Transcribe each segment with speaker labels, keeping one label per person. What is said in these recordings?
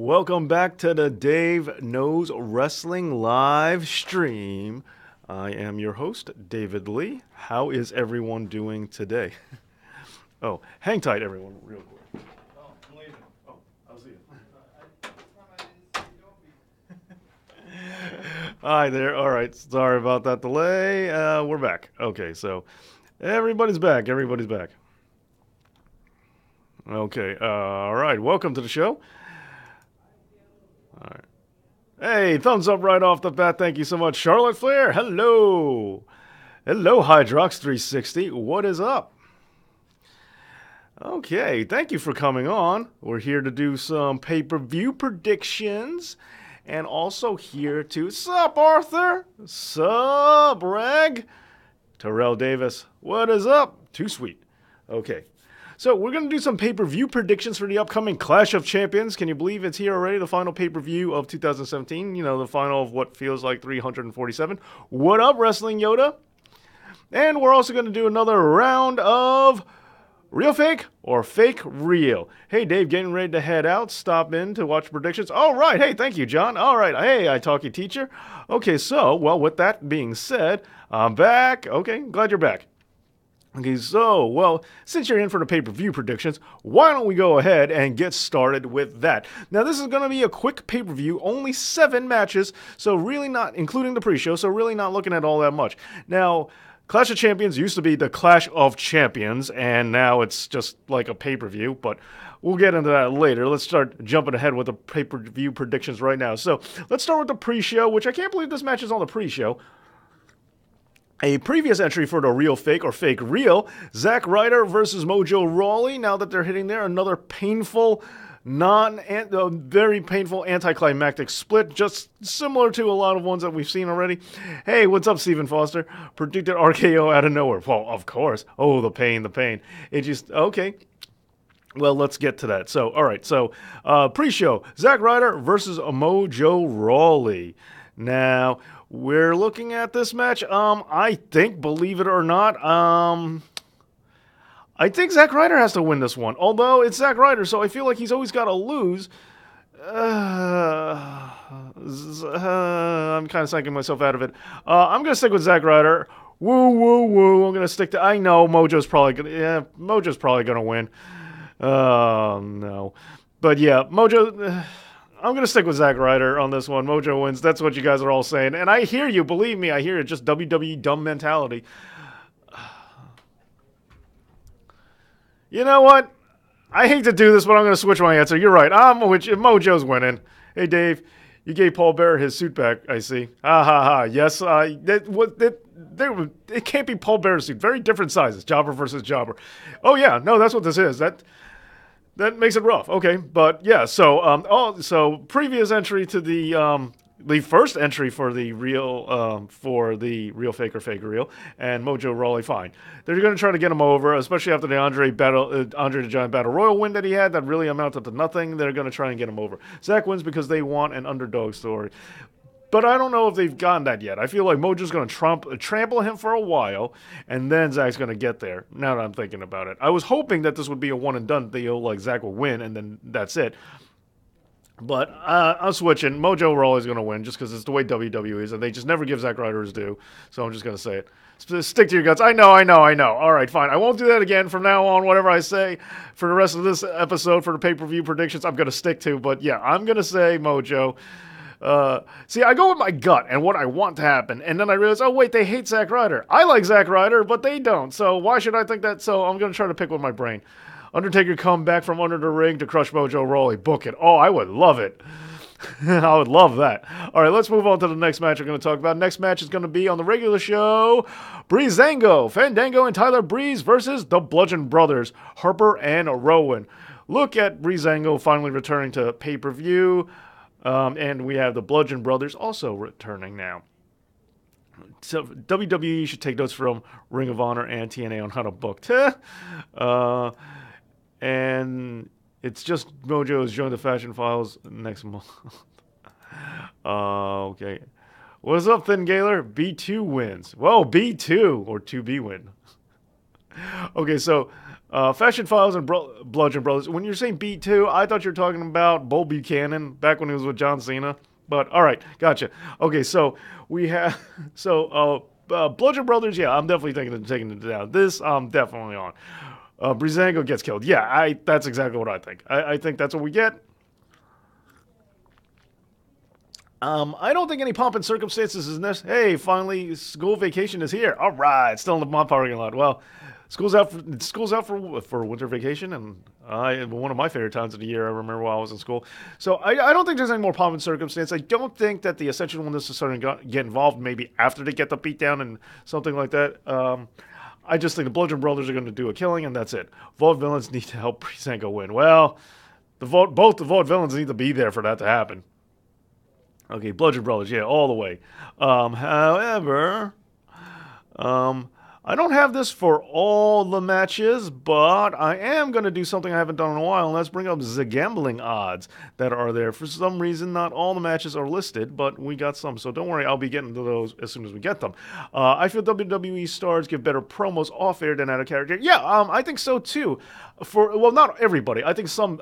Speaker 1: Welcome back to the Dave Knows Wrestling live stream. I am your host, David Lee. How is everyone doing today? Oh, hang tight, everyone, real quick. Oh, I'm leaving. Oh, I'll see you. Hi there. All right. Sorry about that delay. We're back. Okay, so everybody's back. Everybody's back. Okay. All right. Welcome to the show. All right. Hey, thumbs up right off the bat. Thank you so much. Ric Flair, hello. Hello, Hydrox360. What is up? Okay, thank you for coming on. We're here to do some pay-per-view predictions. And also here to... Sup, Arthur? Sup, Reg? Terrell Davis. What is up? Too sweet. Okay. So we're going to do some pay-per-view predictions for the upcoming Clash of Champions. Can you believe it's here already? The final pay-per-view of 2017. You know, the final of what feels like 347. What up, Wrestling Yoda? And we're also going to do another round of Real Fake or Fake Real. Hey, Dave, getting ready to head out. Stop in to watch predictions. All right. Hey, thank you, John. All right. Hey, I talkie teacher. Okay, so, well, with that being said, I'm back. Okay, glad you're back. Okay, so, well, since you're in for the pay-per-view predictions, why don't we go ahead and get started with that? Now, this is going to be a quick pay-per-view, only 7 matches, so really not, including the pre-show, so really not looking at all that much. Now, Clash of Champions used to be the Clash of Champions, and now it's just like a pay-per-view, but we'll get into that later. Let's start jumping ahead with the pay-per-view predictions right now. So, let's start with the pre-show, which I can't believe this match is on the pre-show. A previous entry for the Real Fake or Fake Real, Zack Ryder versus Mojo Rawley. Now that they're hitting there, another painful, very painful anticlimactic split, just similar to a lot of ones that we've seen already. Hey, what's up, Stephen Foster? Predicted RKO out of nowhere. Well, of course. Oh, the pain. It just, okay. Well, let's get to that. So, all right. So, pre-show, Zack Ryder versus Mojo Rawley. Now, we're looking at this match. I think, believe it or not, I think Zack Ryder has to win this one. Although it's Zack Ryder, so I feel like he's always got to lose. I'm kind of psyching myself out of it. I'm going to stick with Zack Ryder. Woo, woo, woo. I'm going to stick to... I know Mojo's probably going to win. No. But yeah, Mojo... I'm going to stick with Zack Ryder on this one. Mojo wins. That's what you guys are all saying. And I hear you. Believe me, I hear it. Just WWE dumb mentality. You know what? I hate to do this, but I'm going to switch my answer. You're right. Mojo's winning. Hey, Dave, you gave Paul Bearer his suit back, I see. Ha, ha, ha. Yes, it can't be Paul Bearer's suit. Very different sizes. Jobber versus Jobber. Oh, yeah. No, that's what this is. That makes it rough. Okay, but yeah. So previous entry to the first entry for the real Fake or Fake Real, and Mojo Rawley, fine. They're going to try to get him over, especially after the Andre the Giant Battle Royal win that he had. That really amounted to nothing. They're going to try and get him over. Zack wins because they want an underdog story. But I don't know if they've gotten that yet. I feel like Mojo's going to trample him for a while, and then Zack's going to get there, now that I'm thinking about it. I was hoping that this would be a one-and-done deal, like Zack will win, and then that's it. But I'm switching. Mojo Rawley's going to win, just because it's the way WWE is, and they just never give Zack Ryder his due, so I'm just going to say it. Stick to your guts. I know. All right, fine. I won't do that again from now on. Whatever I say for the rest of this episode for the pay-per-view predictions, I'm going to stick to. But yeah, I'm going to say Mojo. See, I go with my gut and what I want to happen, and then I realize, oh wait, they hate Zack Ryder. I like Zack Ryder, but they don't. So why should I think that? So I'm going to try to pick with my brain. Undertaker come back from under the ring to crush Mojo Rawley. Book it. Oh, I would love it. I would love that. All right, let's move on to the next match we're going to talk about. Next match is going to be on the regular show. Breezango, Fandango, and Tyler Breeze versus the Bludgeon Brothers, Harper and Rowan. Look at Breezango finally returning to pay-per-view. And we have the Bludgeon Brothers also returning now. So WWE should take notes from Ring of Honor and TNA on how to book. And it's just Mojo's join the Fashion Files next month. Okay. What's up, Thin Gaylor? B2 wins. Well, B2 or 2B win. Okay, so Fashion Files and Bludgeon Brothers. When you're saying B2, I thought you were talking about Bull Buchanan back when he was with John Cena. But all right, gotcha. Okay, so we have Bludgeon Brothers. Yeah, I'm definitely taking it down. This I'm definitely on. Breezango gets killed. Yeah, that's exactly what I think. I think that's what we get. I don't think any pomp and circumstances is necessary. Hey, finally, school vacation is here. All right, still in the mob parking lot. Well, school's out for winter vacation, and one of my favorite times of the year. I remember while I was in school. So I don't think there's any more pomp and circumstance. I don't think that the Ascension will necessarily get involved. Maybe after they get the beat down and something like that. I just think the Bludgeon Brothers are going to do a killing, and that's it. Vaudevillains need to help Breezango win. Well, both the Vaudevillains need to be there for that to happen. Okay, Bludgeon Brothers, yeah, all the way. However, I don't have this for all the matches, but I am going to do something I haven't done in a while, and that's bring up the gambling odds that are there. For some reason, not all the matches are listed, but we got some, so don't worry, I'll be getting to those as soon as we get them. I feel WWE stars give better promos off-air than out of character. Yeah, I think so too. Well, not everybody. I think some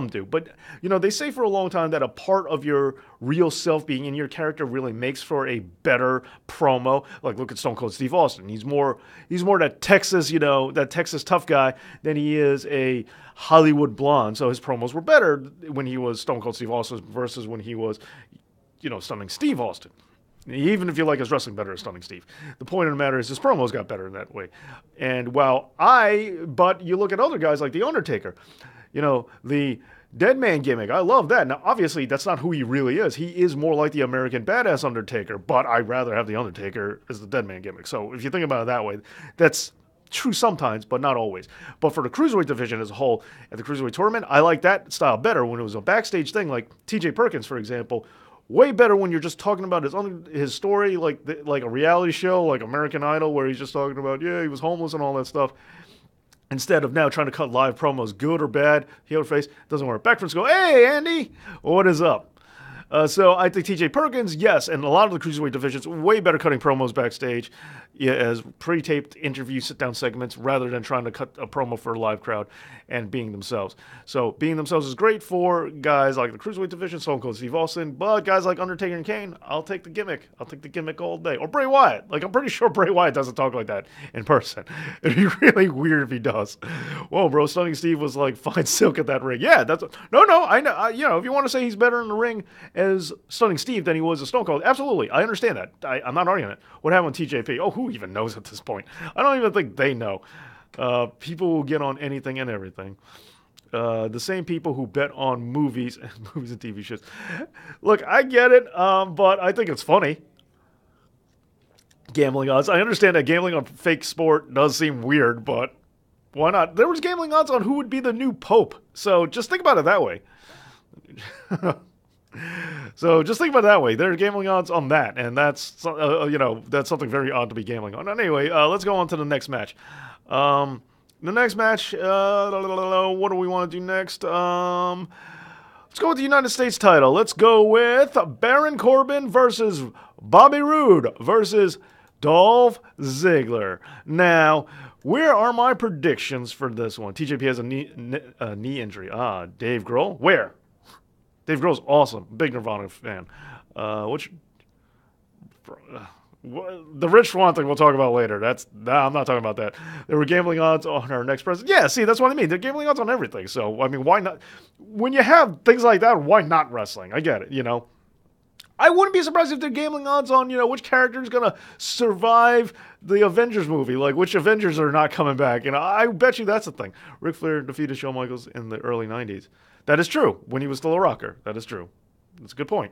Speaker 1: do. But they say for a long time that a part of your real self being in your character really makes for a better promo. Like look at Stone Cold Steve Austin. He's more that Texas, that Texas tough guy than he is a Hollywood blonde. So his promos were better when he was Stone Cold Steve Austin versus when he was, Stunning Steve Austin. Even if you like his wrestling better as Stunning Steve. The point of the matter is his promos got better in that way. And but you look at other guys like The Undertaker, the Dead Man gimmick. I love that. Now, obviously, that's not who he really is. He is more like the American Badass Undertaker, but I'd rather have The Undertaker as the Dead Man gimmick. So if you think about it that way, that's true sometimes, but not always. But for the Cruiserweight division as a whole, at the Cruiserweight tournament, I like that style better when it was a backstage thing, like TJ Perkins, for example. Way better when you're just talking about his story, like a reality show, like American Idol, where he's just talking about, he was homeless and all that stuff. Instead of now trying to cut live promos, good or bad, heel or face, doesn't work. Back from school, hey, Andy, what is up? So I think TJ Perkins, yes, and a lot of the Cruiserweight divisions, way better cutting promos backstage as pre-taped interview sit-down segments rather than trying to cut a promo for a live crowd and being themselves. So being themselves is great for guys like the Cruiserweight division, Stone Cold Steve Austin, but guys like Undertaker and Kane, I'll take the gimmick. I'll take the gimmick all day. Or Bray Wyatt. Like, I'm pretty sure Bray Wyatt doesn't talk like that in person. It'd be really weird if he does. Whoa, bro, Stunning Steve was like fine silk at that ring. Yeah, I know. If you want to say he's better in the ring as Stunning Steve than he was as Stone Cold, absolutely. I understand that. I'm not arguing it. What happened with TJP? Oh, who even knows at this point? I don't even think they know. People will get on anything and everything. The same people who bet on movies and TV shows. Look, I get it, but I think it's funny. Gambling odds. I understand that gambling on fake sport does seem weird, but why not? There was gambling odds on who would be the new pope. So just think about it that way. So just think about it that way. There are gambling odds on that, and that's that's something very odd to be gambling on. Anyway, let's go on to the next match. The next match, what do we want to do next? Let's go with the United States title. Let's go with Baron Corbin versus Bobby Roode versus Dolph Ziggler. Now, where are my predictions for this one? TJP has a knee injury. Dave Grohl? Where? Dave Grohl's awesome. Big Nirvana fan. The Rich Swann thing we'll talk about later. I'm not talking about that. There were gambling odds on our next president. Yeah, see, that's what I mean. They're gambling odds on everything. So, I mean, why not? When you have things like that, why not wrestling? I get it, I wouldn't be surprised if they're gambling odds on, which character is going to survive the Avengers movie. Like, which Avengers are not coming back. I bet you that's the thing. Ric Flair defeated Shawn Michaels in the early 90s. That is true. When he was still a rocker. That is true. That's a good point.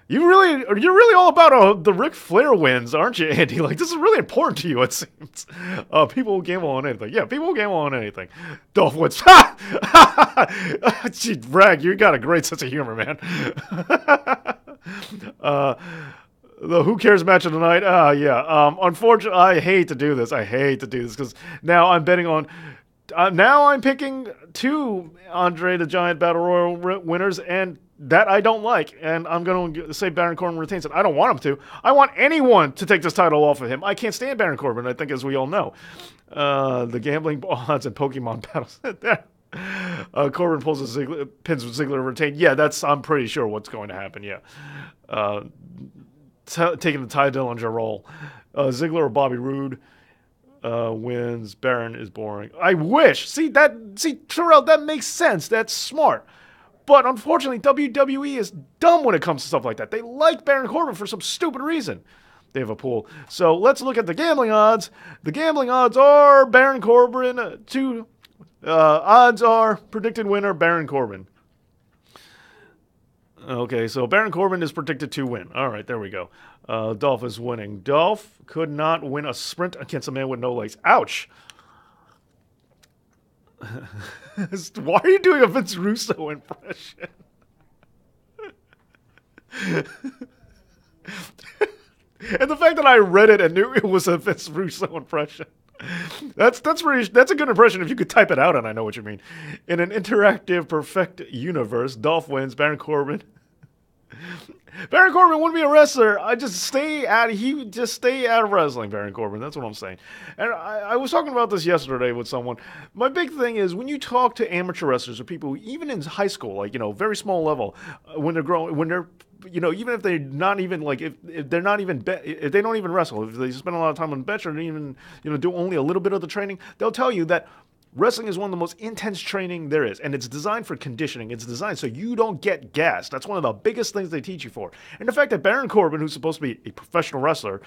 Speaker 1: You're really all about the Ric Flair wins, aren't you, Andy? Like, this is really important to you, it seems. People will gamble on anything. Yeah, people will gamble on anything. Dolph wins. Gee, Rag, you got a great sense of humor, man. The Who Cares match of the night? Unfortunately, I hate to do this. Because now I'm betting on... now I'm picking two Andre the Giant Battle Royal winners, and that I don't like. And I'm going to say Baron Corbin retains it. I don't want him to. I want anyone to take this title off of him. I can't stand Baron Corbin, I think, as we all know. The gambling odds and Pokemon battles. Corbin pulls pins Ziggler to retain. Yeah, I'm pretty sure what's going to happen. Yeah, taking the Ty Dillinger role. Ziggler or Bobby Roode wins. Baron is boring. I wish. See, Terrell, that makes sense. That's smart. But unfortunately, WWE is dumb when it comes to stuff like that. They like Baron Corbin for some stupid reason. They have a pool. So let's look at the gambling odds. The gambling odds are Baron Corbin. Odds are predicted winner Baron Corbin. Okay, so Baron Corbin is predicted to win. All right, there we go. Dolph is winning. Dolph could not win a sprint against a man with no legs. Ouch. Why are you doing a Vince Russo impression? And the fact that I read it and knew it was a Vince Russo impression. That's a good impression if you could type it out and I know what you mean. In an interactive, perfect universe, Dolph wins. Baron Corbin wouldn't be a wrestler. He would just stay out of wrestling, Baron Corbin. That's what I'm saying. And I was talking about this yesterday with someone. My big thing is when you talk to amateur wrestlers or people, even in high school, like, very small level, when they're growing, even if they're not even like, if they don't even wrestle, if they spend a lot of time on the bench or even, do only a little bit of the training, they'll tell you that wrestling is one of the most intense training there is, and it's designed for conditioning. It's designed so you don't get gassed. That's one of the biggest things they teach you for. And the fact that Baron Corbin, who's supposed to be a professional wrestler,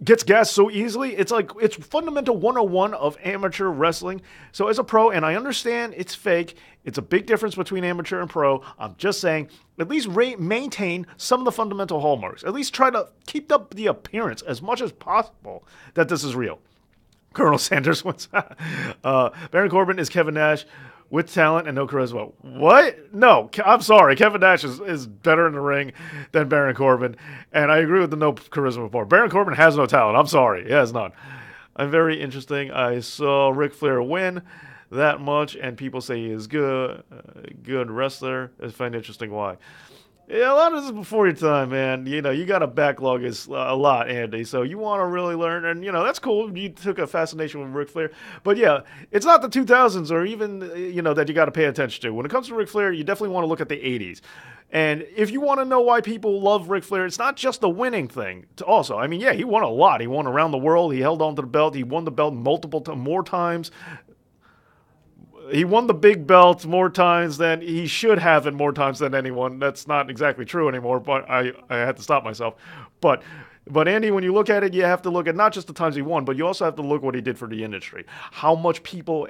Speaker 1: gets gassed so easily, it's fundamental 101 of amateur wrestling. So as a pro, and I understand it's fake, it's a big difference between amateur and pro. I'm just saying, at least maintain some of the fundamental hallmarks. At least try to keep up the appearance as much as possible that this is real. Colonel Sanders wins. Baron Corbin is Kevin Nash with talent and no charisma. What? No, I'm sorry. Kevin Nash is better in the ring than Baron Corbin. And I agree with the no charisma part. Baron Corbin has no talent. I'm sorry. He has none. I'm very interesting. I saw Ric Flair win that much, and people say he is good wrestler. I find interesting why. Yeah, a lot of this is before your time, man. You got a backlog is a lot, Andy. So you want to really learn, and that's cool. You took a fascination with Ric Flair, but yeah, it's not the 2000s or even that you got to pay attention to. When it comes to Ric Flair, you definitely want to look at the 80s. And if you want to know why people love Ric Flair, it's not just the winning thing. Also, I mean, yeah, he won a lot. He won around the world. He held on to the belt. He won the belt more times. He won the big belt more times than he should have, and more times than anyone. That's not exactly true anymore, but I had to stop myself. But Andy, when you look at it, you have to look at not just the times he won, but you also have to look what he did for the industry. How much people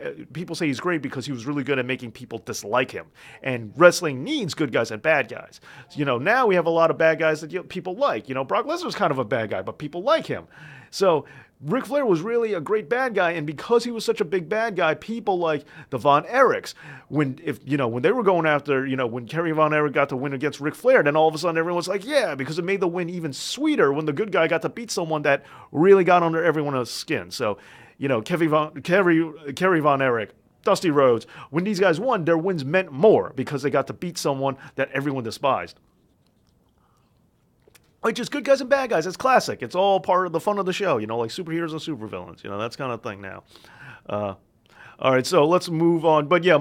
Speaker 1: say he's great because he was really good at making people dislike him. And wrestling needs good guys and bad guys. So, now we have a lot of bad guys that people like. Brock Lesnar's kind of a bad guy, but people like him. So Ric Flair was really a great bad guy, and because he was such a big bad guy, people like the Von Erichs, when they were going after, when Kerry Von Erich got to win against Ric Flair, then all of a sudden everyone's like, yeah, because it made the win even sweeter when the good guy got to beat someone that really got under everyone's skin. So, Kerry Von Erich, Dusty Rhodes, when these guys won, their wins meant more because they got to beat someone that everyone despised. Like, just good guys and bad guys. It's classic. It's all part of the fun of the show, like superheroes and supervillains. That's kind of thing now. All right, so let's move on. But yeah,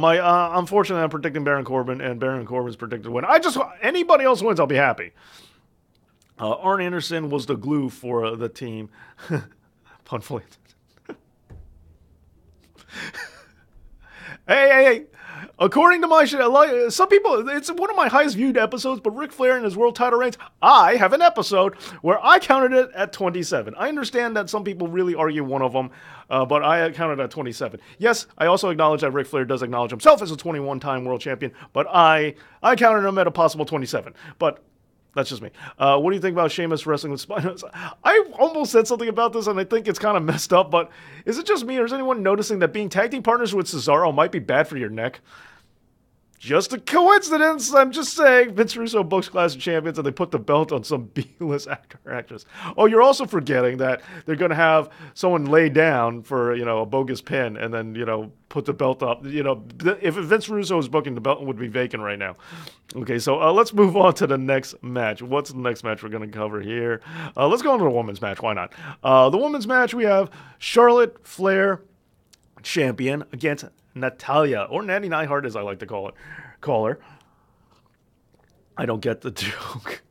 Speaker 1: unfortunately, I'm predicting Baron Corbin, and Baron Corbin's predicted to win. Anybody else wins, I'll be happy. Arn Anderson was the glue for the team. Punfully. Hey. According to my show, some people, it's one of my highest viewed episodes, but Ric Flair and his world title reigns, I have an episode where I counted it at 27. I understand that some people really argue one of them, but I counted at 27. Yes, I also acknowledge that Ric Flair does acknowledge himself as a 21-time world champion, but I counted him at a possible 27. But that's just me. What do you think about Sheamus wrestling with Spinos? I almost said something about this, and I think it's kind of messed up, but is it just me, or is anyone noticing that being tag team partners with Cesaro might be bad for your neck? Just a coincidence, I'm just saying. Vince Russo books Clash of Champions and they put the belt on some B-list actor or actress. Oh, you're also forgetting that they're going to have someone lay down for, a bogus pin and then, put the belt up. If Vince Russo was booking, the belt would be vacant right now. Okay, so let's move on to the next match. What's the next match we're going to cover here? Let's go into the women's match. Why not? The women's match, we have Charlotte Flair champion against Natalya, or Natty Neidhart as I like to call her. I don't get the joke.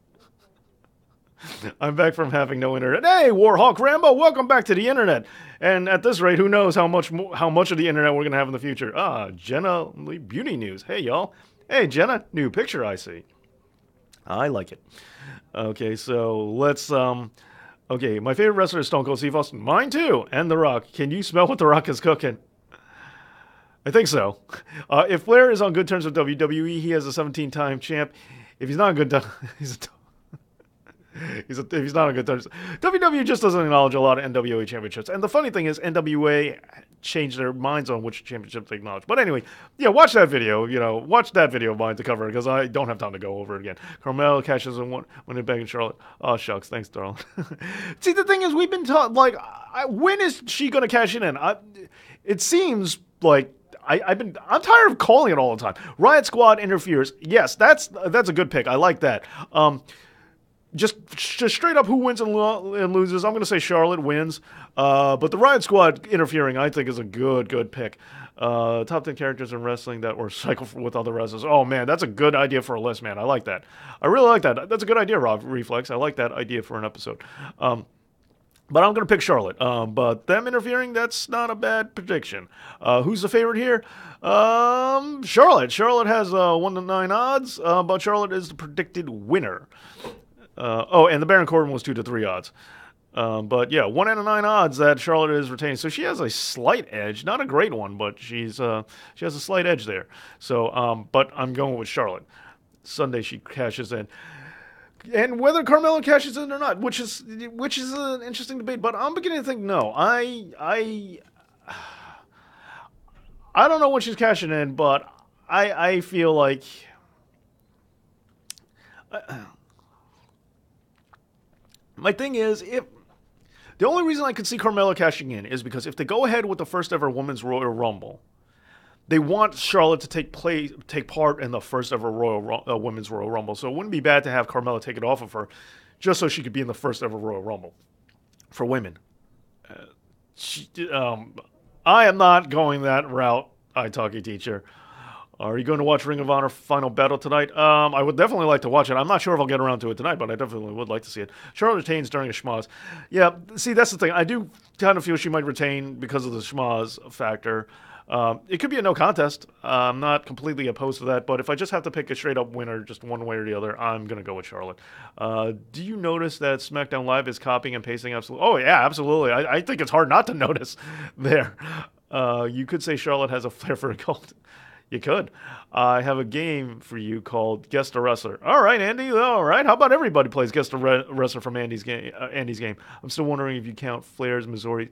Speaker 1: I'm back from having no internet. Hey, Warhawk Rambo, welcome back to the internet. And at this rate, who knows how much of the internet we're going to have in the future. Jenna Lee Beauty News. Hey, y'all. Hey, Jenna, new picture I see. I like it. Okay, so let's, okay, my favorite wrestler is Stone Cold Steve Austin. Mine too, and The Rock. Can you smell what The Rock is cooking? I think so. If Flair is on good terms with WWE, he has a 17-time champ. If he's not on good terms, if he's not on good terms, WWE just doesn't acknowledge a lot of NWA championships. And the funny thing is, NWA changed their minds on which championships they acknowledge. But anyway, yeah, watch that video. Watch that video of mine to cover it because I don't have time to go over it again. Carmella cashes in when they're begging Charlotte. Oh shucks, thanks, darling. See, the thing is, we've been taught when is she going to cash it in? It seems like. I'm tired of calling it all the time. Riot Squad interferes. Yes, that's a good pick. I like that. Just straight up, who wins and loses? I'm going to say Charlotte wins. But the Riot Squad interfering, I think, is a good pick. Top 10 characters in wrestling that were cycled with other wrestlers. Oh man, that's a good idea for a list, man. I like that. I really like that. That's a good idea, Rob Reflex. I like that idea for an episode. But I'm going to pick Charlotte. But them interfering, that's not a bad prediction. Who's the favorite here? Charlotte. Charlotte has 1 to 9 odds, but Charlotte is the predicted winner. And the Baron Corbin was 2 to 3 odds. But yeah, 1 out of 9 odds that Charlotte is retained. So she has a slight edge. Not a great one, but she has a slight edge there. So, but I'm going with Charlotte. Sunday she cashes in. And whether Carmella cashes in or not, which is an interesting debate, but I'm beginning to think no. I don't know when she's cashing in, but I feel like my thing is the only reason I could see Carmella cashing in is because if they go ahead with the first ever Women's Royal Rumble, they want Charlotte to take part in the first ever Women's Royal Rumble. So it wouldn't be bad to have Carmella take it off of her just so she could be in the first ever Royal Rumble for women. I am not going that route, Italki teacher. Are you going to watch Ring of Honor Final Battle tonight? I would definitely like to watch it. I'm not sure if I'll get around to it tonight, but I definitely would like to see it. Charlotte retains during a schmoz. Yeah, see, that's the thing. I do kind of feel she might retain because of the schmoz factor. It could be a no contest. I'm not completely opposed to that, but if I just have to pick a straight-up winner, just one way or the other, I'm going to go with Charlotte. Do you notice that SmackDown Live is copying and pasting? Absolutely. Oh, yeah, absolutely. I think it's hard not to notice there. You could say Charlotte has a flair for a cult. You could. I have a game for you called Guess the Wrestler. All right, Andy. All right. How about everybody plays Guess the Wrestler from Andy's game? I'm still wondering if you count Flair's Missouri...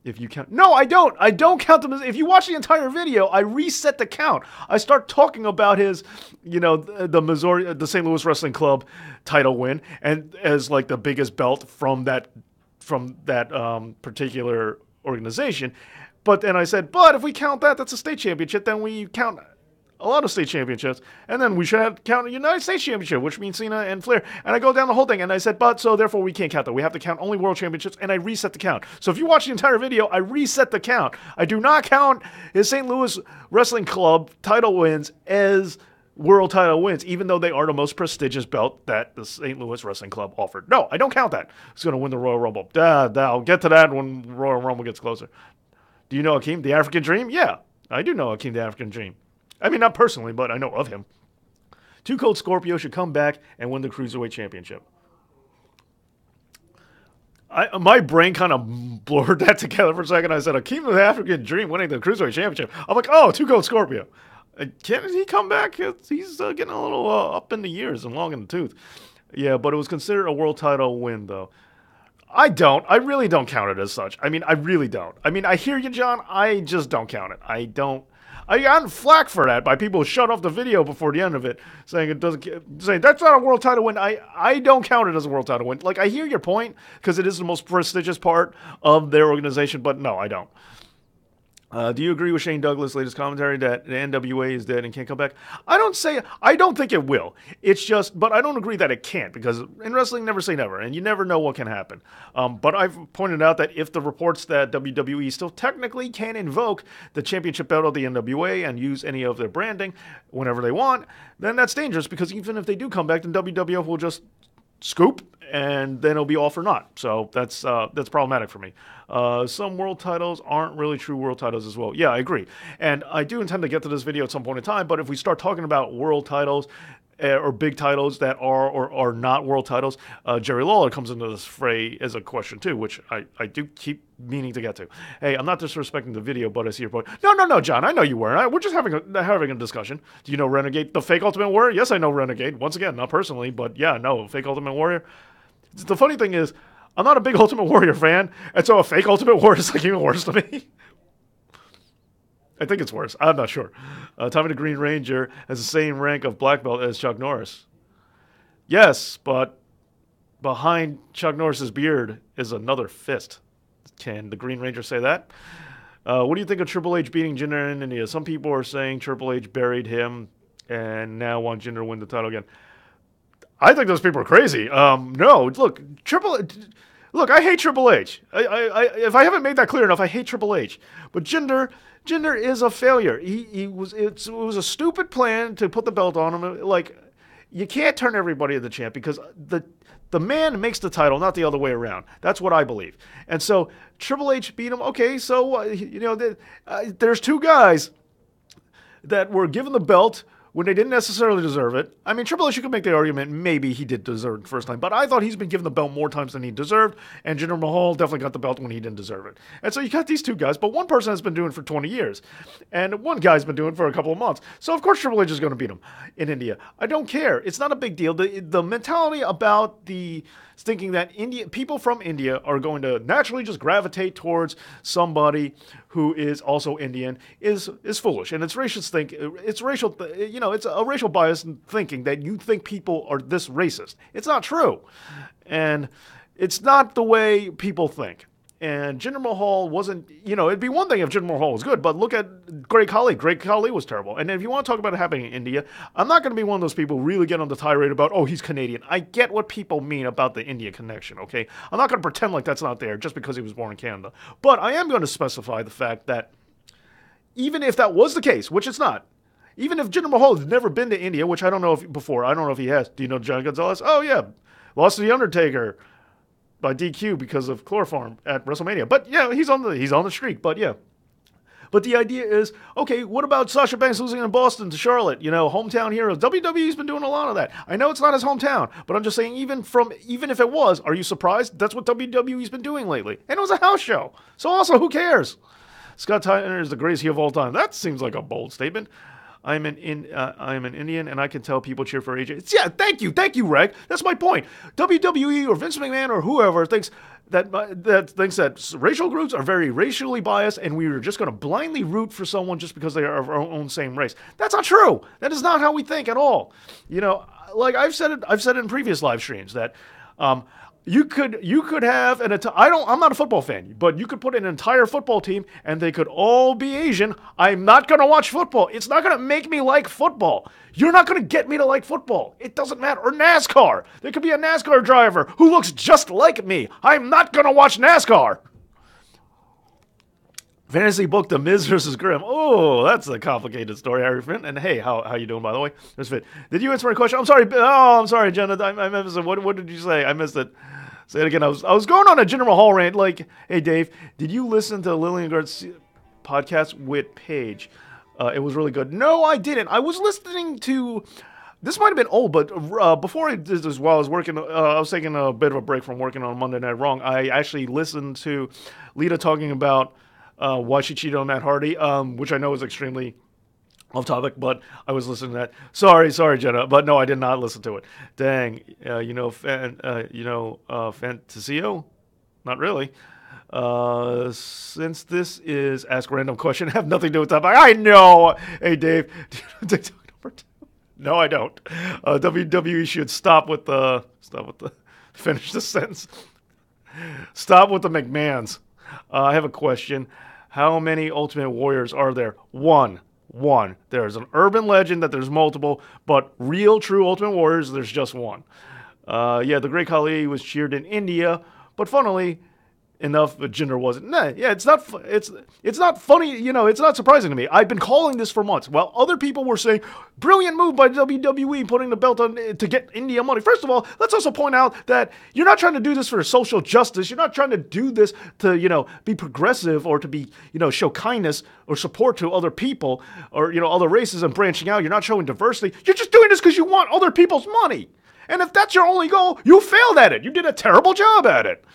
Speaker 1: If you count, no, I don't. I don't count them. If you watch the entire video, I reset the count. I start talking about his, the St. Louis Wrestling Club title win, and as like the biggest belt from that particular organization. But then I said, but if we count that, that's a state championship. Then we count a lot of state championships, and then we should count a United States Championship, which means Cena and Flair. And I go down the whole thing, and I said, but so therefore we can't count that. We have to count only World Championships, and I reset the count. So if you watch the entire video, I reset the count. I do not count his St. Louis Wrestling Club title wins as world title wins, even though they are the most prestigious belt that the St. Louis Wrestling Club offered. No, I don't count that. He's going to win the Royal Rumble. I'll get to that when Royal Rumble gets closer. Do you know Akeem, the African Dream? Yeah, I do know Akeem, the African Dream. I mean, not personally, but I know of him. Too Cold Scorpio should come back and win the Cruiserweight Championship. My brain kind of blurred that together for a second. I said, Akeem the African Dream winning the Cruiserweight Championship. I'm like, oh, Too Cold Scorpio. Can he come back? He's getting a little up in the years and long in the tooth. Yeah, but it was considered a world title win, though. I really don't count it as such. I mean, I really don't. I mean, I hear you, John. I just don't count it. I got flack for that by people who shut off the video before the end of it, saying that's not a world title win. I don't count it as a world title win. Like, I hear your point because it is the most prestigious part of their organization, but no, I don't. Do you agree with Shane Douglas' latest commentary that the NWA is dead and can't come back? I don't think it will. It's just, but I don't agree that it can't, because in wrestling, never say never, and you never know what can happen. But I've pointed out that if the reports that WWE still technically can invoke the championship belt of the NWA and use any of their branding whenever they want, then that's dangerous, because even if they do come back, then WWF will just scoop, and then it'll be all for naught. So that's problematic for me. Some world titles aren't really true world titles as well. Yeah, I agree. And I do intend to get to this video at some point in time, but if we start talking about world titles or big titles that are or are not world titles, Jerry Lawler comes into this fray as a question too, which I do keep meaning to get to. Hey, I'm not disrespecting the video, but I see your point. No, John, I know you weren't. We're just having a discussion. Do you know Renegade, the fake Ultimate Warrior? Yes, I know Renegade. Once again, not personally, but yeah, no, fake Ultimate Warrior. The funny thing is, I'm not a big Ultimate Warrior fan, and so a fake Ultimate Warrior is like even worse to me. I think it's worse. I'm not sure. Tommy the Green Ranger has the same rank of black belt as Chuck Norris. Yes, but behind Chuck Norris's beard is another fist. Can the Green Ranger say that? What do you think of Triple H beating Jinder in India? Some people are saying Triple H buried him and now want Jinder to win the title again. I think those people are crazy. No, look, I hate Triple H. If I haven't made that clear enough, I hate Triple H. But Jinder is a failure. It was a stupid plan to put the belt on him. Like, you can't turn everybody into the champ, because the man makes the title, not the other way around. That's what I believe. And so Triple H beat him. Okay, so there's two guys that were given the belt when they didn't necessarily deserve it. I mean, Triple H, you could make the argument maybe he did deserve it the first time, but I thought he's been given the belt more times than he deserved, and Jinder Mahal definitely got the belt when he didn't deserve it. And so you got these two guys, but one person has been doing it for 20 years, and one guy's been doing it for a couple of months. So of course Triple H is going to beat him in India. I don't care. It's not a big deal. The mentality about thinking that people from India are going to naturally just gravitate towards somebody who is also Indian is foolish, and it's racist it's a racial bias in thinking that you think people are this racist. It's not true, and it's not the way people think. And Jinder Mahal wasn't, it'd be one thing if Jinder Mahal was good, but look at Great Khali. Great Khali was terrible. And if you want to talk about it happening in India, I'm not going to be one of those people who really get on the tirade about, oh, he's Canadian. I get what people mean about the India connection, okay? I'm not going to pretend like that's not there just because he was born in Canada. But I am going to specify the fact that even if that was the case, which it's not, even if Jinder Mahal has never been to India, which I don't know if he has. Do you know John Gonzalez? Oh, yeah. Lost to The Undertaker by DQ because of chloroform at WrestleMania. But yeah, he's on the streak. But yeah. But the idea is, okay, what about Sasha Banks losing in Boston to Charlotte? Hometown heroes. WWE's been doing a lot of that. I know it's not his hometown, but I'm just saying, even if it was, are you surprised? That's what WWE's been doing lately. And it was a house show. So also, who cares? Scott Tyner is the greatest heel of all time. That seems like a bold statement. I'm an Indian, and I can tell people cheer for AJ. Yeah, thank you, Reg. That's my point. WWE or Vince McMahon or whoever thinks that racial groups are very racially biased, and we are just going to blindly root for someone just because they are of our own same race. That's not true. That is not how we think at all. Like I've said it in previous live streams that. You could have I'm not a football fan, but you could put an entire football team and they could all be Asian. I'm not going to watch football. It's not going to make me like football. You're not going to get me to like football. It doesn't matter. Or NASCAR. There could be a NASCAR driver who looks just like me. I'm not going to watch NASCAR. Fantasy book The Miz versus Grimm. Oh, that's a complicated story, Harry Finn. And hey, how you doing, by the way? There's Finn. Did you answer my question? I'm sorry, Jenna. I missed it. What did you say? I missed it. Say it again. I was going on a Jinder Mahal rant. Like, hey, Dave, did you listen to Lillian Gard's podcast with Paige? It was really good. No, I didn't. I was listening to. This might have been old, but before I did this, while I was working, I was taking a bit of a break from working on Monday Night Raw. I actually listened to Lita talking about why she cheated on Matt Hardy, which I know is extremely off topic, but I was listening to that. Sorry, Jenna, but no, I did not listen to it. Dang, Fantasio? Not really. Since this is Ask a Random Question, have nothing to do with that. I know. Hey, Dave, do you know TikTok number 2? No, I don't. WWE should stop with the finish the sentence. Stop with the McMahons. I have a question. How many Ultimate Warriors are there? One. There's an urban legend that there's multiple, but real, true Ultimate Warriors, there's just one. Yeah, the Great Khali was cheered in India, but funnily enough, Jinder wasn't. Nah, yeah, it's not funny. It's not surprising to me. I've been calling this for months. While other people were saying, brilliant move by WWE putting the belt on to get India money. First of all, let's also point out that you're not trying to do this for social justice. You're not trying to do this to, be progressive or to be, show kindness or support to other people or, other races and branching out. You're not showing diversity. You're just doing this because you want other people's money. And if that's your only goal, you failed at it. You did a terrible job at it.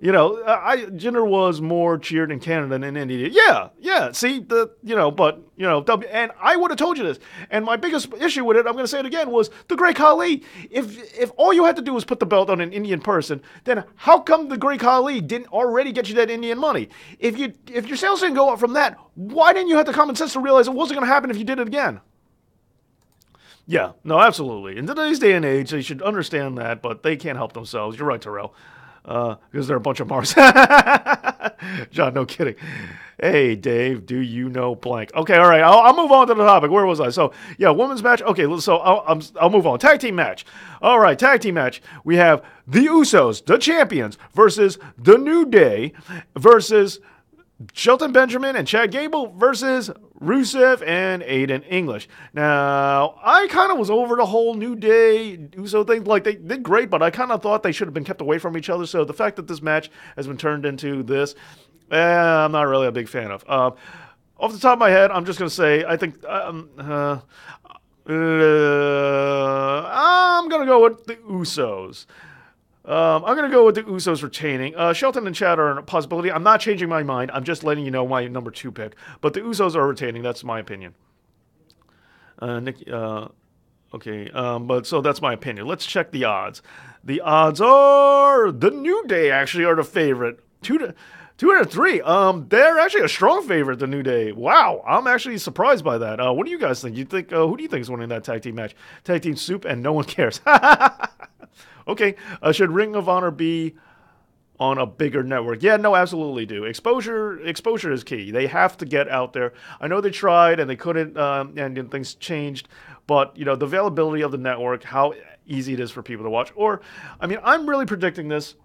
Speaker 1: Jinder was more cheered in Canada than in India. Yeah. See, and I would have told you this. And my biggest issue with it, I'm going to say it again, was the Great Khali. If all you had to do was put the belt on an Indian person, then how come the Great Khali didn't already get you that Indian money? If your sales didn't go up from that, why didn't you have the common sense to realize it wasn't going to happen if you did it again? Yeah, no, absolutely. In today's day and age, they should understand that, but they can't help themselves. You're right, Terrell. Because they're a bunch of Mars. John, no kidding. Hey, Dave, do you know blank? Okay, all right. I'll move on to the topic. Where was I? So, yeah, women's match. Okay, so I'll move on. Tag team match. All right, tag team match. We have the Usos, the champions, versus the New Day, versus Shelton Benjamin and Chad Gable versus Rusev and Aiden English. Now, I kind of was over the whole New Day Uso thing. Like, they did great, but I kind of thought they should have been kept away from each other. So the fact that this match has been turned into this, I'm not really a big fan of. Off the top of my head, I'm just going to say, I think I'm going to go with the Usos. I'm going to go with the Usos retaining. Shelton and Chad are a possibility. I'm not changing my mind. I'm just letting you know my number 2 pick. But the Usos are retaining. That's my opinion. Okay, but so that's my opinion. Let's check the odds. The odds are the New Day actually are the favorite. 2 to 3. They're actually a strong favorite, the New Day. Wow, I'm actually surprised by that. What do you guys think? Who do you think is winning that tag team match? Tag team soup, and no one cares. Okay, should Ring of Honor be on a bigger network? Yeah, no, absolutely do. Exposure is key. They have to get out there. I know they tried and they couldn't, and things changed. But, the availability of the network, how easy it is for people to watch. Or, I'm really predicting this.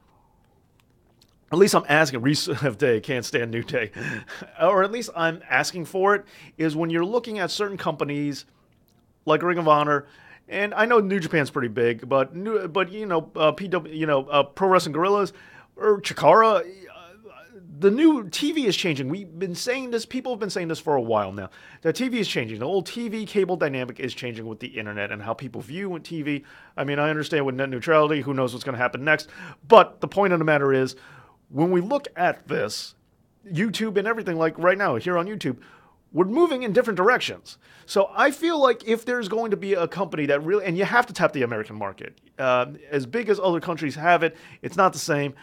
Speaker 1: At least I'm asking. Rusev Day, can't stand New Day. Or at least I'm asking for it, is when you're looking at certain companies like Ring of Honor. And I know New Japan's pretty big, but PW, Pro Wrestling Guerrillas or Chikara, the new TV is changing. We've been saying this. People have been saying this for a while now. The TV is changing. The old TV cable dynamic is changing with the internet and how people view TV. I understand with net neutrality, who knows what's going to happen next. But the point of the matter is, when we look at this, YouTube and everything, like right now here on YouTube, we're moving in different directions. So I feel like if there's going to be a company that really, and you have to tap the American market, as big as other countries have it, it's not the same.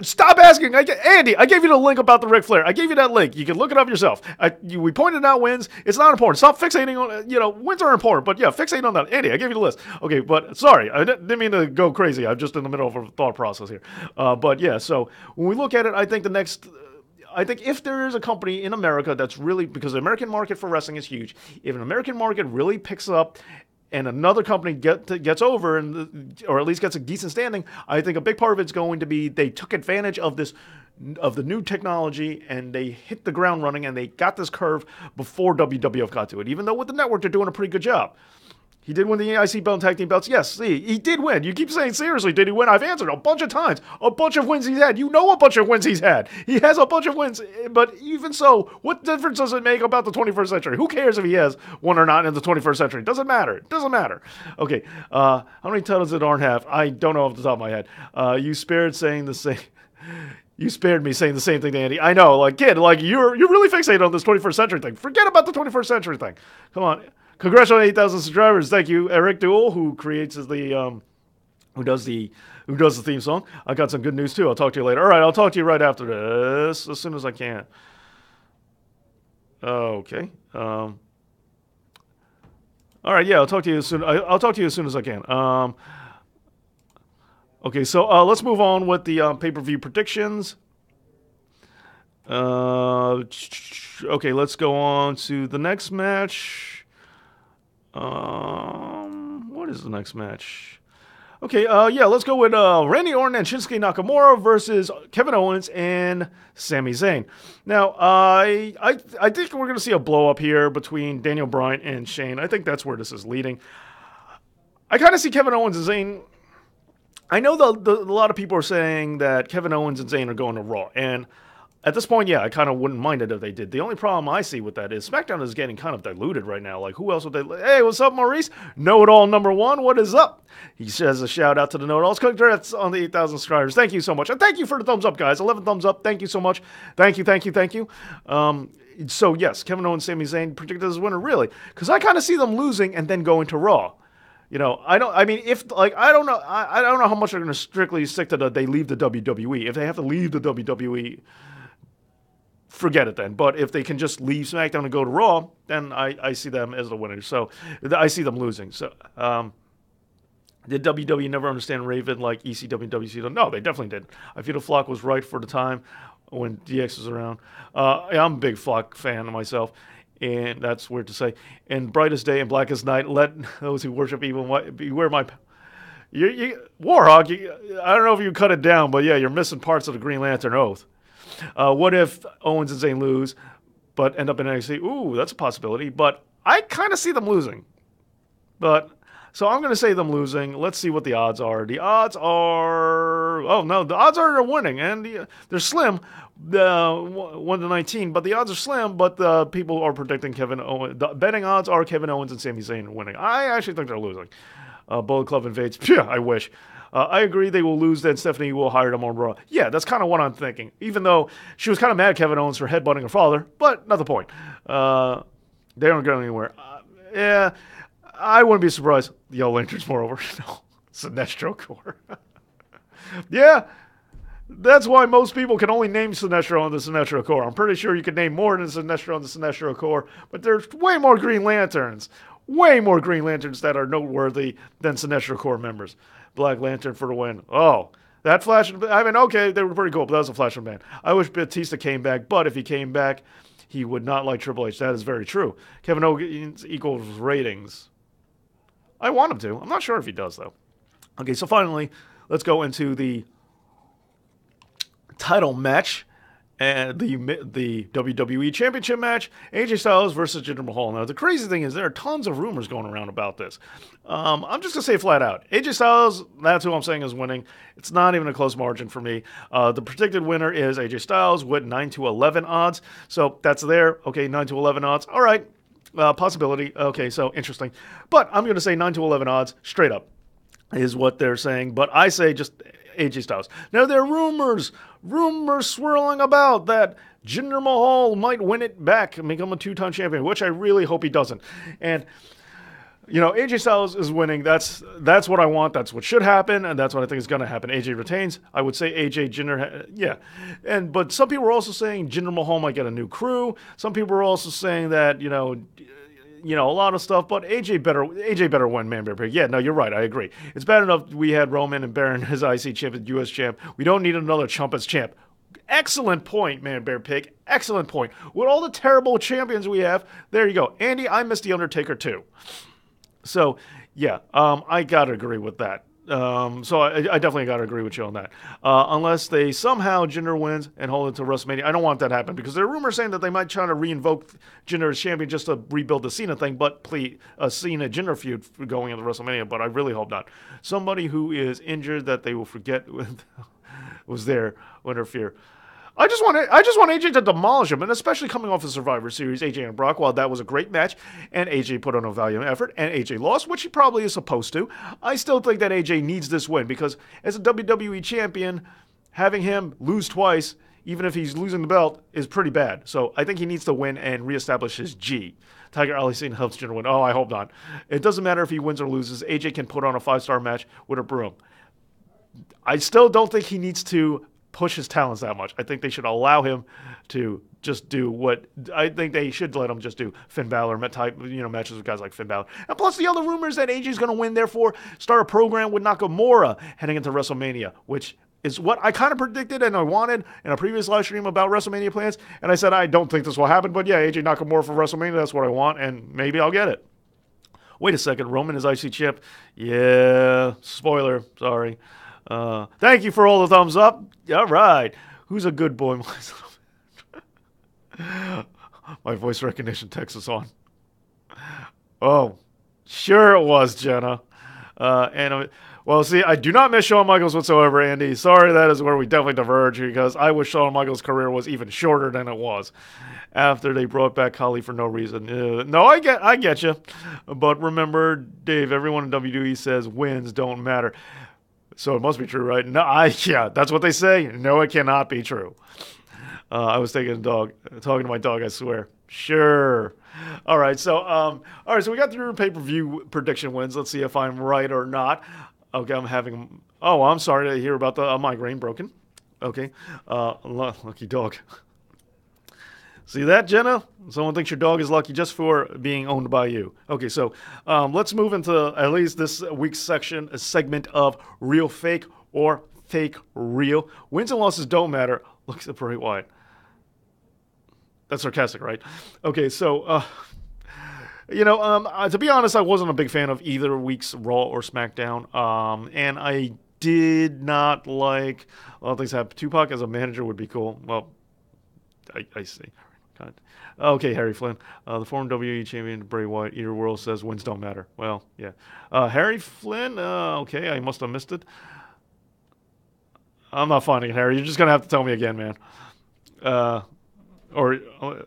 Speaker 1: Stop asking. Andy, I gave you the link about the Ric Flair. I gave you that link. You can look it up yourself. We pointed out wins. It's not important. Stop fixating on, wins are important, but yeah, fixate on that. Andy, I gave you the list. Okay, but sorry, I didn't mean to go crazy. I'm just in the middle of a thought process here. But yeah, so when we look at it, I think if there is a company in America that's really, because the American market for wrestling is huge, if an American market really picks up and another company gets over, or at least gets a decent standing, I think a big part of it's going to be they took advantage of the new technology and they hit the ground running and they got this curve before WWF got to it. Even though with the network they're doing a pretty good job. He did win the IC belt and tag team belts. Yes, see, he did win. You keep saying, seriously, did he win? I've answered a bunch of times. A bunch of wins he's had. You know a bunch of wins he's had. He has a bunch of wins. But even so, what difference does it make about the 21st century? Who cares if he has one or not in the 21st century? Doesn't matter. It doesn't matter. Okay, how many titles did Arn have? I don't know off the top of my head. You spared saying the same... You spared me saying the same thing to Andy. I know, kid, you're really fixated on this 21st century thing. Forget about the 21st century thing. Come on. Congrats on 8,000 subscribers. Thank you, Eric Duell, who creates the who does the theme song. I got some good news too. I'll talk to you later. All right, I'll talk to you right after this, as soon as I can. Okay. All right, yeah, I'll talk to you soon. I'll talk to you as soon as I can. Okay, so let's move on with the pay-per-view predictions. Okay, let's go on to the next match. What is the next match? Okay, yeah, let's go with Randy Orton and Shinsuke Nakamura versus Kevin Owens and Sami Zayn. Now, I think we're going to see a blow up here between Daniel Bryan and Shane. I think that's where this is leading. I kind of see Kevin Owens and Zayn. I know a lot of people are saying that Kevin Owens and Zayn are going to Raw, and at this point, yeah, I kind of wouldn't mind it if they did. The only problem I see with that is SmackDown is getting kind of diluted right now. Like, who else would they... Hey, what's up, Maurice? Know-it-all number one, what is up? He says a shout-out to the Know-it-alls. Congrats on the 8,000 subscribers. Thank you so much. And thank you for the thumbs up, guys. 11 thumbs up. Thank you so much. Thank you. So, yes, Kevin Owens, Sami Zayn predicted as winner, really. Because I kind of see them losing and then going to Raw. You know, I don't know how much they're going to strictly stick to they leave the WWE. If they have to leave the WWE... forget it then. But if they can just leave SmackDown and go to Raw, then I see them as the winners. So I see them losing. So did WWE never understand Raven like ECW and WCW? No, they definitely did. I feel the Flock was right for the time when DX was around. I'm a big Flock fan myself, and that's weird to say. And brightest day and blackest night, let those who worship evil beware my... Warhawk, I don't know if you cut it down, but yeah, you're missing parts of the Green Lantern Oath. What if Owens and Zayn lose, but end up in NXT? Ooh, that's a possibility. But I kind of see them losing. So I'm going to say them losing. Let's see what the odds are. The odds are... Oh, no, the odds are they're winning. And they're slim, 1 to 19. But the odds are slim, but people are predicting Kevin Owens. The betting odds are Kevin Owens and Sami Zayn winning. I actually think they're losing. Bullet Club invades. Phew, I wish. I agree they will lose, then Stephanie will hire them on Raw. Yeah, that's kind of what I'm thinking. Even though she was kind of mad at Kevin Owens for headbutting her father, but not the point. They aren't going anywhere. Yeah, I wouldn't be surprised. The Yellow Lantern's moreover. No, Sinestro Corps. Yeah, that's why most people can only name Sinestro on the Sinestro Corps. I'm pretty sure you could name more than Sinestro on the Sinestro Corps, but there's way more Green Lanterns. Way more Green Lanterns that are noteworthy than Sinestro Corps members. Black Lantern for the win. Oh, that Flash... I mean, okay, they were pretty cool, but that was a Flash and Band. I wish Batista came back, but if he came back, he would not like Triple H. That is very true. Kevin Owens equals ratings. I want him to. I'm not sure if he does, though. Okay, so finally, let's go into the title match. And the WWE Championship match, AJ Styles versus Jinder Mahal. Now, the crazy thing is there are tons of rumors going around about this. I'm just going to say flat out. AJ Styles, that's who I'm saying is winning. It's not even a close margin for me. The predicted winner is AJ Styles with 9 to 11 odds. So that's there. Okay, 9 to 11 odds. All right. Possibility. Okay, so interesting. But I'm going to say 9 to 11 odds straight up is what they're saying. But I say just AJ Styles. Now, there are rumors swirling about that Jinder Mahal might win it back and become a 2-time champion, which I really hope he doesn't. And, you know, AJ Styles is winning. That's what I want. That's what should happen, and that's what I think is going to happen. AJ retains. I would say AJ, Jinder, yeah. But some people are also saying Jinder Mahal might get a new crew. Some people are also saying that, you know, a lot of stuff, but AJ better win Man Bear Pig. Yeah, no, you're right. I agree. It's bad enough we had Roman and Baron as IC champ and US champ. We don't need another chump as champ. Excellent point, Man Bear Pig. Excellent point. With all the terrible champions we have, there you go. Andy, I miss The Undertaker too. So, yeah, I gotta agree with that. So I definitely got to agree with you on that. Unless they somehow Jinder wins and hold it to WrestleMania. I don't want that to happen because there are rumors saying that they might try to reinvoke Jinder as champion just to rebuild the Cena thing, but please, a Cena-Jinder feud going into WrestleMania, but I really hope not. Somebody who is injured that they will forget was there will interfere. I just want AJ to demolish him, and especially coming off of Survivor Series, AJ and Brock, while that was a great match, and AJ put on a valiant effort, and AJ lost, which he probably is supposed to, I still think that AJ needs this win, because as a WWE champion, having him lose twice, even if he's losing the belt, is pretty bad. So I think he needs to win and reestablish his G. Tiger Ali Singh helps Jinder win. Oh, I hope not. It doesn't matter if he wins or loses. AJ can put on a 5-star match with a broom. I still don't think he needs to push his talents that much. I think they should allow him to just do what I think they should let him just do. Finn Balor type, matches with guys like Finn Balor. And plus the other rumors that AJ's going to win, therefore start a program with Nakamura heading into WrestleMania, which is what I kind of predicted and I wanted in a previous live stream about WrestleMania plans. And I said, I don't think this will happen, but yeah, AJ Nakamura for WrestleMania, that's what I want, and maybe I'll get it. Wait a second, Roman is IC champ. Yeah, spoiler, sorry. Thank you for all the thumbs up. All right. Who's a good boy? My voice recognition text is on. Oh, sure it was, Jenna. Well, see, I do not miss Shawn Michaels whatsoever, Andy. Sorry, that is where we definitely diverge, because I wish Shawn Michaels' career was even shorter than it was after they brought back Khali for no reason. No, I get you. But remember, Dave, everyone in WWE says wins don't matter. So it must be true, right? No, yeah, that's what they say. No, it cannot be true. I was talking to my dog, I swear. Sure. All right, so we got through pay-per-view prediction wins. Let's see if I'm right or not. Okay, I'm sorry to hear about the migraine broken. Okay, lucky dog. See that, Jenna? Someone thinks your dog is lucky just for being owned by you. Okay, so let's move into at least this week's segment of Real Fake or Fake Real. Wins and losses don't matter. Looks at Bray Wyatt. That's sarcastic, right? Okay, so, to be honest, I wasn't a big fan of either week's Raw or SmackDown. And I did not like a lot of things happen. Tupac as a manager would be cool. Well, I see. God. Okay, Harry Flynn. The former WWE champion Bray Wyatt, Eater World says wins don't matter. Well, yeah. Harry Flynn, okay, I must have missed it. I'm not finding it, Harry. You're just going to have to tell me again, man. Or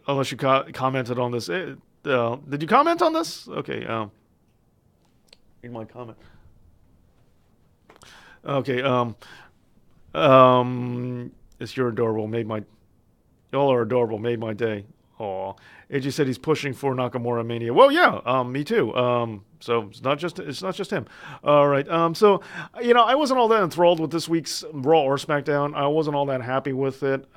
Speaker 1: unless you commented on this. Did you comment on this? Okay. Read my comment. Okay. It's you're adorable. Y'all are adorable. Made my day. Aw. AJ said he's pushing for Nakamura Mania. Well, yeah. Me too. So it's not just him. All right. So I wasn't all that enthralled with this week's Raw or SmackDown. I wasn't all that happy with it.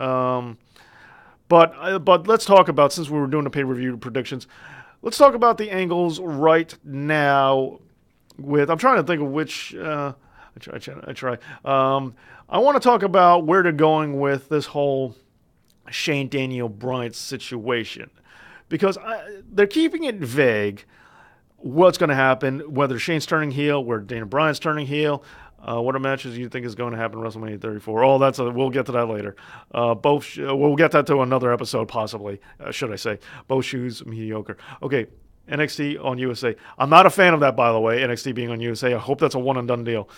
Speaker 1: But let's talk about, since we were doing the pay-per-view predictions, let's talk about the angles right now. I'm trying to think of which. I try. I want to talk about where they're going with this whole Shane Daniel Bryan situation, because they're keeping it vague what's going to happen, whether Shane's turning heel, where Daniel Bryan's turning heel. What are matches you think is going to happen in WrestleMania 34? Oh, we'll get to that later. We'll get that to another episode, possibly, should I say. Both shoes mediocre. Okay, NXT on USA. I'm not a fan of that, by the way, NXT being on USA. I hope that's a one-and-done deal.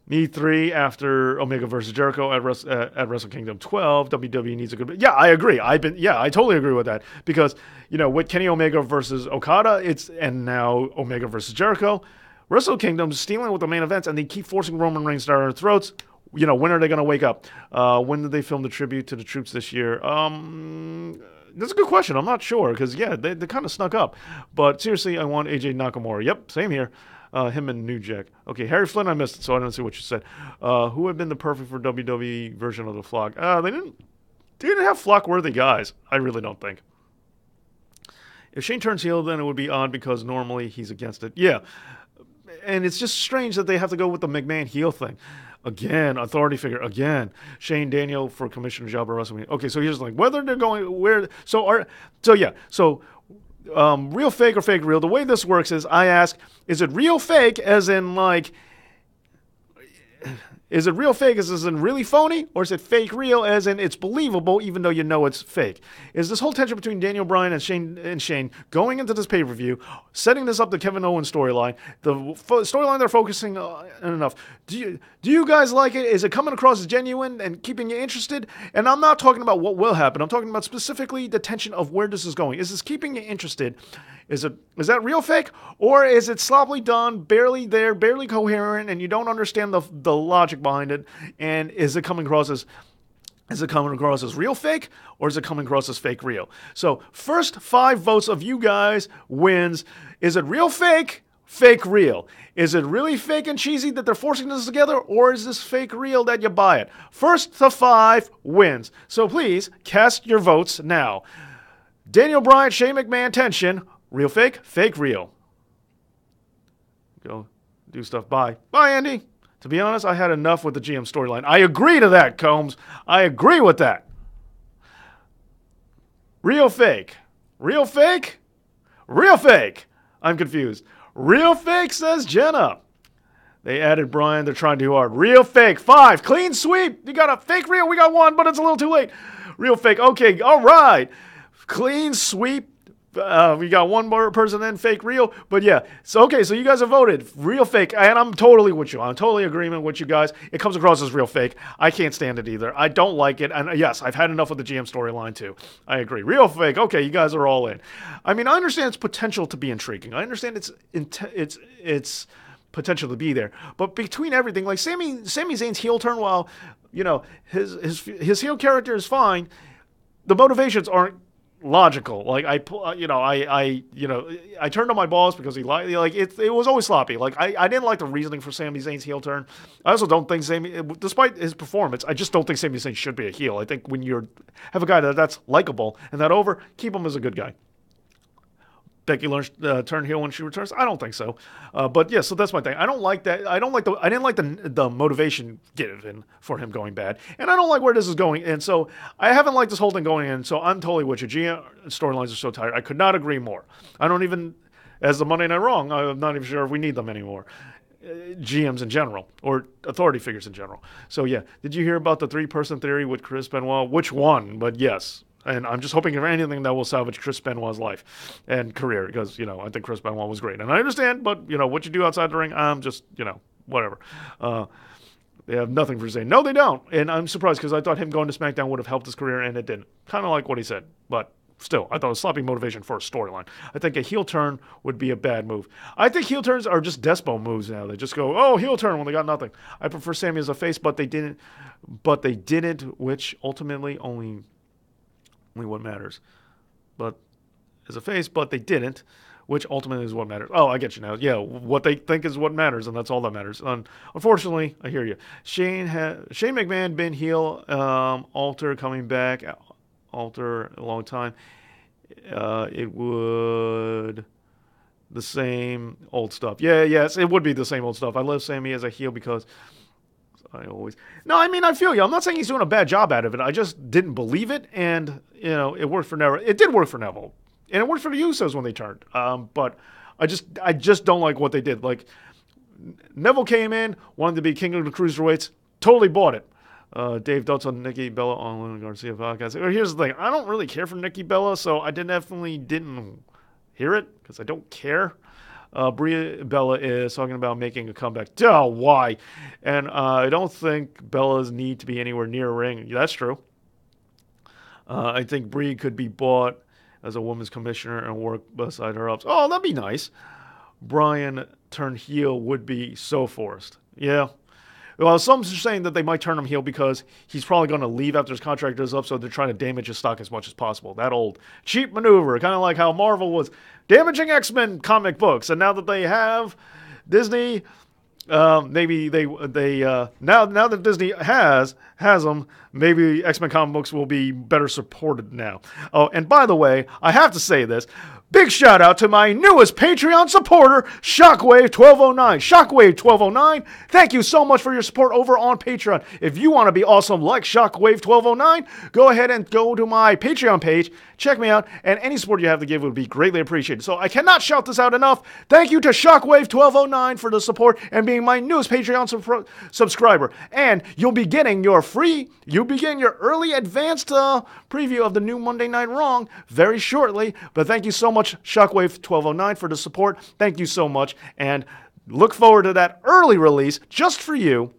Speaker 1: Need 3 after Omega versus Jericho at Wrestle Kingdom 12. WWE needs a good... Yeah, I agree. I totally agree with that. Because, with Kenny Omega versus Okada, and now Omega versus Jericho, Wrestle Kingdom's stealing with the main events, and they keep forcing Roman Reigns down their throats. When are they going to wake up? When did they film the tribute to the troops this year? That's a good question. I'm not sure, because, yeah, they kind of snuck up. But seriously, I want AJ Nakamura. Yep, same here. Him and New Jack. Okay, Harry Flynn, I missed it, so I didn't see what you said. Who would have been the perfect for WWE version of the Flock? They didn't have Flock-worthy guys. I really don't think. If Shane turns heel, then it would be odd, because normally he's against it. Yeah. And it's just strange that they have to go with the McMahon heel thing. Again, authority figure. Again, Shane Daniel for commissioner job at WrestleMania. Okay, so here's the thing. Whether they're going where, real fake or fake real. The way this works is I ask, is it real fake as in is it real fake as in really phony, or is it fake real as in it's believable even though you know it's fake? Is this whole tension between Daniel Bryan and Shane going into this pay-per-view, setting this up the Kevin Owens storyline, the storyline they're focusing on enough? Do you guys like it? Is it coming across as genuine and keeping you interested? And I'm not talking about what will happen. I'm talking about specifically the tension of where this is going. Is this keeping you interested? Is that real fake, or is it sloppily done, barely there, barely coherent, and you don't understand the logic behind it? And is it coming across as real fake, or is it coming across as fake real? So first 5 votes of you guys wins. Is it real fake, fake real? Is it really fake and cheesy that they're forcing this together, or is this fake real that you buy it? First to 5 wins. So please cast your votes now. Daniel Bryan, Shane McMahon tension. Real fake, fake real. Go do stuff. Bye. Bye, Andy. To be honest, I had enough with the GM storyline. I agree to that, Combs. I agree with that. Real fake. Real fake? Real fake. I'm confused. Real fake, says Jenna. They added Brian. They're trying too hard. Real fake. 5. Clean sweep. You got a fake real. We got 1, but it's a little too late. Real fake. Okay. All right. Clean sweep. We got 1 more person in, fake real. But yeah, so okay, so you guys have voted real fake, and I'm totally with you. I'm totally in agreement with you guys. It comes across as real fake. I can't stand it either. I don't like it, and yes, I've had enough of the GM storyline too. I agree. Real fake. Okay, you guys are all in. I mean, I understand its potential to be intriguing. I understand its potential to be there, but between everything, like Sami Zayn's heel turn, while his heel character is fine, the motivations aren't logical. Like I turned on my boss because he lied. Like it was always sloppy. Like I didn't like the reasoning for Sami Zayn's heel turn. I also don't think despite his performance, I just don't think Sami Zayn should be a heel. I think when you have a guy that's likable and that over, keep him as a good guy. Becky learns turn heel when she returns. I don't think so, but yeah. So that's my thing. I don't like that. I didn't like the motivation given for him going bad, and I don't like where this is going. And so I haven't liked this whole thing going in. So I'm totally with you. GM storylines are so tired. I could not agree more. I don't even, as the Monday Night Wrong, I'm not even sure if we need them anymore. GMs in general, or authority figures in general. So yeah, did you hear about the 3-person theory with Chris Benoit? Which one? But yes. And I'm just hoping for anything that will salvage Chris Benoit's life and career, because, I think Chris Benoit was great. And I understand, but, what you do outside the ring, I'm just, whatever. They have nothing for saying. No, they don't. And I'm surprised, because I thought him going to SmackDown would have helped his career, and it didn't. Kind of like what he said. But still, I thought it was sloppy motivation for a storyline. I think a heel turn would be a bad move. I think heel turns are just despo moves now. They just go, oh, heel turn when they got nothing. I prefer Sami as a face, but they didn't, which ultimately only what matters. But as a face, but they didn't, which ultimately is what matters. Oh, I get you now. Yeah, what they think is what matters, and that's all that matters. Unfortunately, I hear you. Shane McMahon been heel, Alter coming back, Alter a long time. It would the same old stuff. Yes, it would be the same old stuff. I love Sami as a heel because I feel you. I'm not saying he's doing a bad job out of it. I just didn't believe it, and it worked for Neville. It did work for Neville, and it worked for the Usos when they turned. But I just don't like what they did. Like, Neville came in, wanted to be king of the cruiserweights, totally bought it. Dave Dutz on Nikki Bella on Luna Garcia podcast. Here's the thing: I don't really care for Nikki Bella, so I definitely didn't hear it because I don't care. Bria Bella is talking about making a comeback. Oh, why? And I don't think Bella's need to be anywhere near a ring. That's true. I think Bria could be bought as a women's commissioner and work beside her ups. Oh, that'd be nice. Brian turned heel would be so forced. Yeah. Well, some are saying that they might turn him heel because he's probably going to leave after his contract is up, so they're trying to damage his stock as much as possible. That old cheap maneuver, kind of like how Marvel was damaging X-Men comic books, and now that they have Disney, maybe they now that Disney has them, maybe X-Men comic books will be better supported now. Oh, and by the way, I have to say this. Big shout out to my newest Patreon supporter, Shockwave1209. Shockwave1209, thank you so much for your support over on Patreon. If you want to be awesome like Shockwave1209, go ahead and go to my Patreon page, check me out, and any support you have to give would be greatly appreciated. So I cannot shout this out enough. Thank you to Shockwave1209 for the support and being my newest Patreon subscriber. And you'll be getting your early advanced preview of the new Monday Night Wrong very shortly. But thank you so much, Shockwave1209, for the support. Thank you so much, and look forward to that early release just for you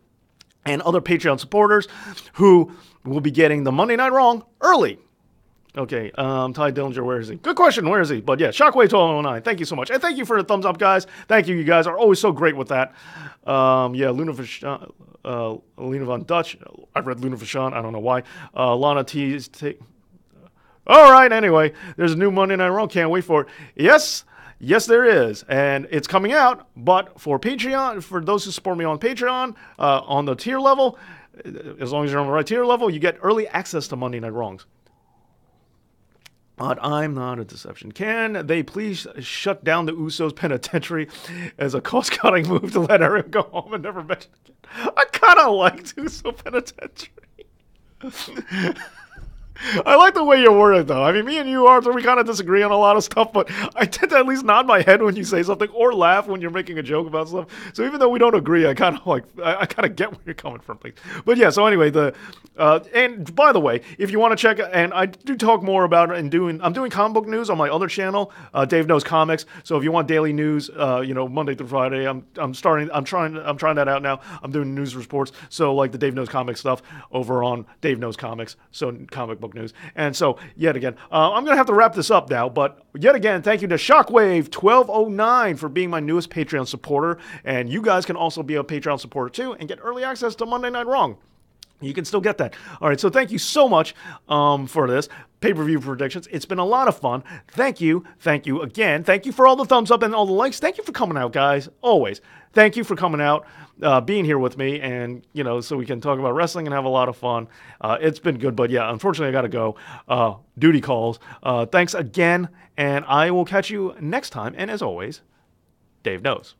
Speaker 1: and other Patreon supporters who will be getting the Monday Night Wrong early. Okay, Ty Dillinger, where is he? Good question, where is he? But yeah, Shockwave1209, thank you so much. And thank you for the thumbs up, guys. Thank you, you guys are always so great with that. Luna Von Dutch, I read Luna Vachon, I don't know why. Lana T's all right, anyway, there's a new Monday Night Raw. Can't wait for it. Yes, there is. And it's coming out. But for Patreon, for those who support me on Patreon, on the tier level, as long as you're on the right tier level, you get early access to Monday Night Wrongs. But I'm not a deception. Can they please shut down the Usos penitentiary as a cost-cutting move to let Eric go home and never mention it again? I kind of liked Uso penitentiary. I like the way you word it, though. I mean, me and you, Arthur, we kind of disagree on a lot of stuff, but I tend to at least nod my head when you say something or laugh when you're making a joke about stuff. So even though we don't agree, I kind of get where you're coming from. But yeah, so anyway, and by the way, if you want to check, and I do talk more about it, I'm doing comic book news on my other channel, Dave Knows Comics. So if you want daily news, Monday through Friday, I'm trying that out now. I'm doing news reports. So like the Dave Knows Comics stuff over on Dave Knows Comics. So comic book news. And so, yet again, I'm going to have to wrap this up now, but yet again, thank you to Shockwave1209 for being my newest Patreon supporter, and you guys can also be a Patreon supporter too and get early access to Monday Night Wrong. You can still get that. All right, so thank you so much for this pay-per-view predictions. It's been a lot of fun. Thank you again. Thank you for all the thumbs up and all the likes. Thank you for coming out, guys, always. Thank you for coming out, being here with me, and, so we can talk about wrestling and have a lot of fun. It's been good, but yeah, unfortunately, I got to go. Duty calls. Thanks again, and I will catch you next time. And as always, Dave knows.